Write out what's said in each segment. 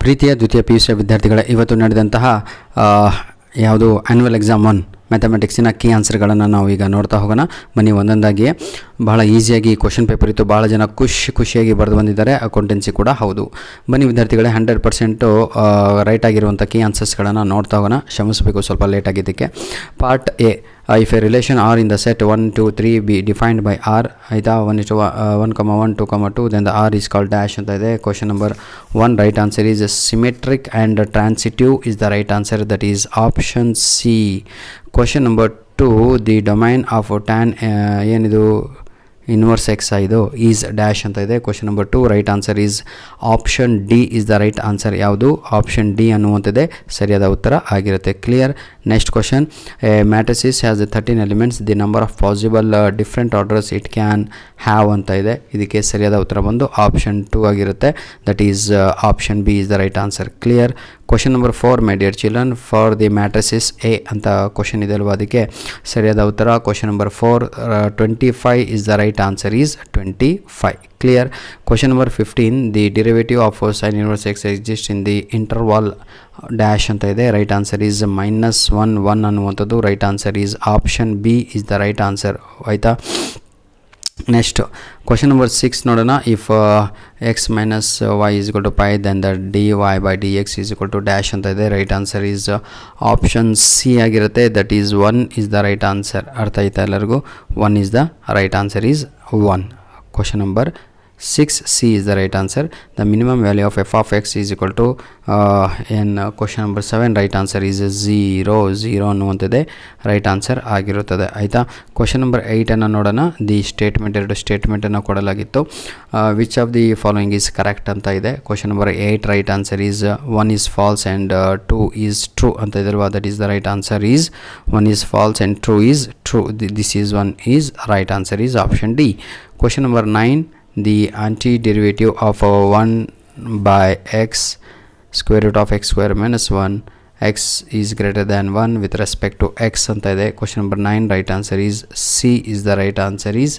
ಪ್ರೀತಿಯ ದ್ವಿತೀಯ PUC ವಿದ್ಯಾರ್ಥಿಗಳ ಇವತ್ತು ನಡೆದಂತಹ ಯಾವುದು ಆ್ಯನ್ಯುವಲ್ ಎಕ್ಸಾಮ್ 1 ಮ್ಯಾಥಮೆಟಿಕ್ಸಿನ ಕೀ ಆನ್ಸರ್ಗಳನ್ನು ನಾವು ಈಗ ನೋಡ್ತಾ ಹೋಗೋಣ. ಬನ್ನಿ ಒಂದೊಂದಾಗಿ. ಭಾಳ ಈಸಿಯಾಗಿ ಕ್ವಶನ್ ಪೇಪರ್ ಇತ್ತು. ಭಾಳ ಜನ ಖುಷಿಯಾಗಿ ಬರೆದು ಬಂದಿದ್ದಾರೆ. ಅಕೌಂಟೆನ್ಸಿ ಕೂಡ ಹೌದು. ಬನ್ನಿ ವಿದ್ಯಾರ್ಥಿಗಳೇ, 100% ರೈಟ್ ಆಗಿರುವಂಥ ಕೀ ಆನ್ಸರ್ಸ್ಗಳನ್ನು ನೋಡ್ತಾ ಹೋಗೋಣ. ಕ್ಷಮಿಸಬೇಕು ಸ್ವಲ್ಪ ಲೇಟ್ ಆಗಿದ್ದಕ್ಕೆ. Part A, if a relation R in the set 1, 2, 3 be defined by R, ಆಯಿತಾ, 1, 1, 2, 2, then the R is called dash ಅಂತ ಇದೆ. Question number 1 right answer is symmetric and transitive is the right answer, that is option C. Question number 2, the domain of tan ಏನಿದು inverse X ಇದು is dash ಅಂತ ಇದೆ. Question number 2 right answer is option D is the right answer. ಯಾವುದು? Option D ಅನ್ನುವಂಥದ್ದೇ ಸರಿಯಾದ ಉತ್ತರ ಆಗಿರುತ್ತೆ. Clear. Next question, A matrices has 13 elements, the number of possible different orders it can have ಅಂತ ಇದೆ. ಇದಕ್ಕೆ ಸರಿಯಾದ ಉತ್ತರ ಬಂದು ಆಪ್ಷನ್ 2 ಆಗಿರುತ್ತೆ. That is option B is the right answer. Clear. Question number 4, my dear children, for the matrices A ಅಂತ question ಇದೆ ಅಲ್ವಾ, ಅದಕ್ಕೆ ಸರಿಯಾದ ಉತ್ತರ question number 4 25 is the right answer is 25. Clear. Question number 15, the derivative of sine inverse X exist in the ಇಂಟರ್ವಾಲ್ dash ಅಂತ ಇದೆ. Right answer is -1 ಅನ್ನುವಂಥದ್ದು. Right answer is option B is the right answer. ಆಯಿತಾ. Next question number 6 ನೋಡೋಣ. If x minus y is equal to pi, then the dy by dx is equal to dash ಅಂತ ಇದೆ. Right answer is option C ಆಗಿರುತ್ತೆ. That is 1 is the right answer. ಅರ್ಥ ಆಯ್ತಾ ಎಲ್ಲರಿಗೂ? 1 is the right answer is 1. Question number 6C is the right answer. The minimum value of f of x is equal to in question number 7 right answer is 0 ಅನ್ನುವಂಥದ್ದೇ right answer ಆಗಿರುತ್ತದೆ. ಆಯಿತಾ. Question number 8 ಅನ್ನು ನೋಡೋಣ. The statement, 2 ಸ್ಟೇಟ್ಮೆಂಟನ್ನು ಕೊಡಲಾಗಿತ್ತು. Which of the following is correct ಅಂತ ಇದೆ. Question number 8 right answer is 1 is false and 2 is true ಅಂತ ಇದಲ್ವಾ. That is the right answer is 1 is false and 2 is true. This is 1 is right answer is option D. Question number 9, the antiderivative of 1 by x square root of x square minus 1, x is greater than 1 with respect to x ಅಂತ ಇದೆ. Question number 9 right answer is C is the right answer is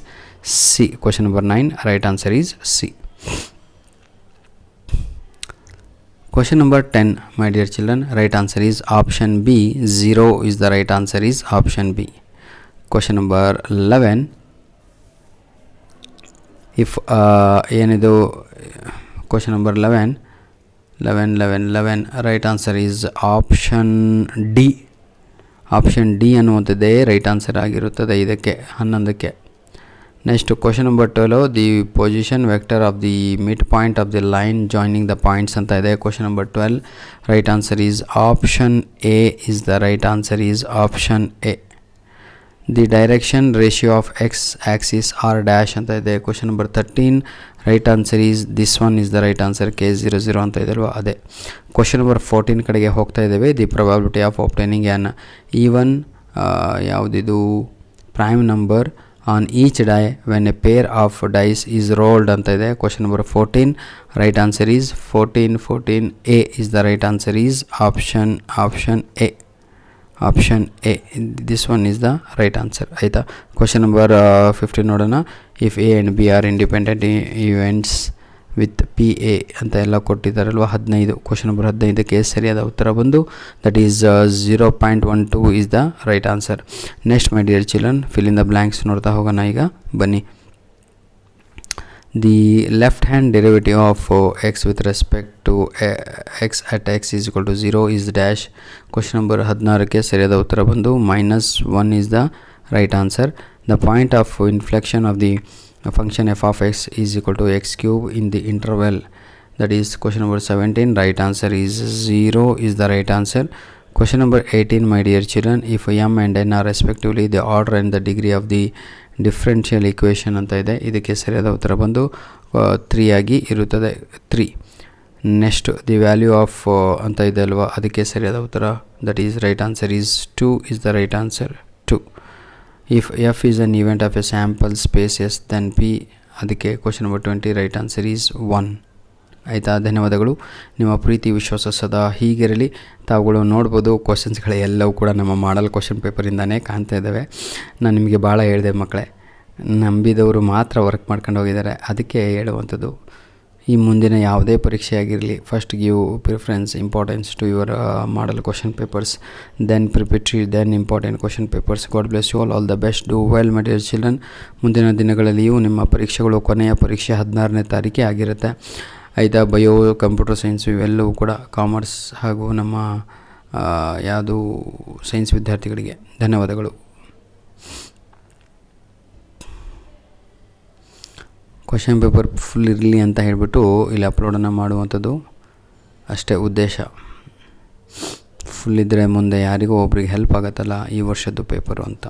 C. Question number 9 right answer is C. Question number 10, my dear children, right answer is option B. 0 is the right answer is option B. Question number 11, if ಏನಿದು question number 11 right answer is option D. Option D ಅನ್ನುವಂಥದ್ದೇ right answer ಆಗಿರುತ್ತದೆ ಇದಕ್ಕೆ 11ಕ್ಕೆ. Next question number 12, the position vector of the mid point of the line joining the points ಅಂತ ಇದೆ. Question number 12 right answer is option A is the right answer is option A. The direction ratio of X axis are dash ಅಂತ ಇದೆ. Question number 13 right answer is this one is the right answer. K00 ಅಂತ ಇದೆ ಅಲ್ವಾ, ಅದೇ. Question number 14 ಕಡೆಗೆ ಹೋಗ್ತಾ ಇದ್ದೇವೆ. The probability of obtaining an even ಯಾವುದಿದು prime number on each die when a pair of dice is rolled ಅಂತ ಇದೆ. Question number 14 right answer is 14 A is the right answer is option A. Option A, this one is the right answer. ಆಯಿತಾ. Question number 15 ನೋಡೋಣ. If A and B are independent events with P A ಅಂತ ಎಲ್ಲ ಕೊಟ್ಟಿದ್ದಾರಲ್ವ 15. Question number 15ಕ್ಕೆ ಸರಿಯಾದ ಉತ್ತರ ಬಂದು that is 0.12 is the right answer. Next my dear children, fill in the blanks ನೋಡ್ತಾ ಹೋಗೋಣ ಈಗ. ಬನ್ನಿ. The left hand derivative of x with respect to x at x is equal to 0 is dash. Question number 16ಕ್ಕೆ ಸರಿಯಾದ ಉತ್ತರ ಬಂದು -1 is the right answer. The point of inflection of the function f of x is equal to x cube in the interval. That is question number 17 right answer is 0 is the right answer. Question number 18, my dear children, if M and N are respectively the order and the degree of the differential equation ಅಂತ ಇದೆ. ಇದಕ್ಕೆ ಸರಿಯಾದ ಉತ್ತರ ಬಂದು 3 ಆಗಿ ಇರುತ್ತದೆ. 3. Next the value of ಅಂತ ಇದೆ ಅಲ್ವಾ, ಅದಕ್ಕೆ ಸರಿಯಾದ ಉತ್ತರ that is right answer is 2 is the right answer 2. If F is an event of a sample space S then P, ಅದಕ್ಕೆ question number 20 right answer is 1. ಆಯಿತಾ. ಧನ್ಯವಾದಗಳು. ನಿಮ್ಮ ಪ್ರೀತಿ ವಿಶ್ವಾಸ ಸದಾ ಹೀಗಿರಲಿ. ತಾವುಗಳು ನೋಡ್ಬೋದು ಕ್ವಶನ್ಸ್ಗಳು ಎಲ್ಲವೂ ಕೂಡ ನಮ್ಮ ಮಾಡಲ್ ಕ್ವಶನ್ ಪೇಪರಿಂದನೇ ಕಾಣ್ತಾ ಇದ್ದಾವೆ. ನಾನು ನಿಮಗೆ ಭಾಳ ಹೇಳಿದೆ ಮಕ್ಕಳೇ, ನಂಬಿದವರು ಮಾತ್ರ ವರ್ಕ್ ಮಾಡ್ಕೊಂಡು ಹೋಗಿದ್ದಾರೆ, ಅದಕ್ಕೆ ಹೇಳುವಂಥದ್ದು. ಈ ಮುಂದಿನ ಯಾವುದೇ ಪರೀಕ್ಷೆ ಆಗಿರಲಿ, first give preference importance to your model question papers, then preparatory, then important question papers. God bless you all the best, do well my dear children. ಮುಂದಿನ ದಿನಗಳಲ್ಲಿಯೂ ನಿಮ್ಮ ಪರೀಕ್ಷೆಗಳು, ಕೊನೆಯ ಪರೀಕ್ಷೆ 16ನೇ ತಾರೀಕೆ ಆಗಿರುತ್ತೆ. ಆಯಿತಾ? ಬಯೋ, ಕಂಪ್ಯೂಟರ್ ಸೈನ್ಸ್ ಇವೆಲ್ಲವೂ ಕೂಡ ಕಾಮರ್ಸ್ ಹಾಗೂ ನಮ್ಮ ಯಾವುದು ಸೈನ್ಸ್ ವಿದ್ಯಾರ್ಥಿಗಳಿಗೆ ಧನ್ಯವಾದಗಳು. ಕ್ವಶನ್ ಪೇಪರ್ ಫುಲ್ ಇರಲಿ ಅಂತ ಹೇಳಿಬಿಟ್ಟು ಇಲ್ಲಿ ಅಪ್ಲೋಡನ್ನು ಮಾಡುವಂಥದ್ದು ಅಷ್ಟೇ ಉದ್ದೇಶ. ಫುಲ್ ಇದ್ದರೆ ಮುಂದೆ ಯಾರಿಗೋ ಒಬ್ರಿಗೆ ಹೆಲ್ಪ್ ಆಗುತ್ತಲ್ಲ ಈ ವರ್ಷದ್ದು ಪೇಪರು ಅಂತ.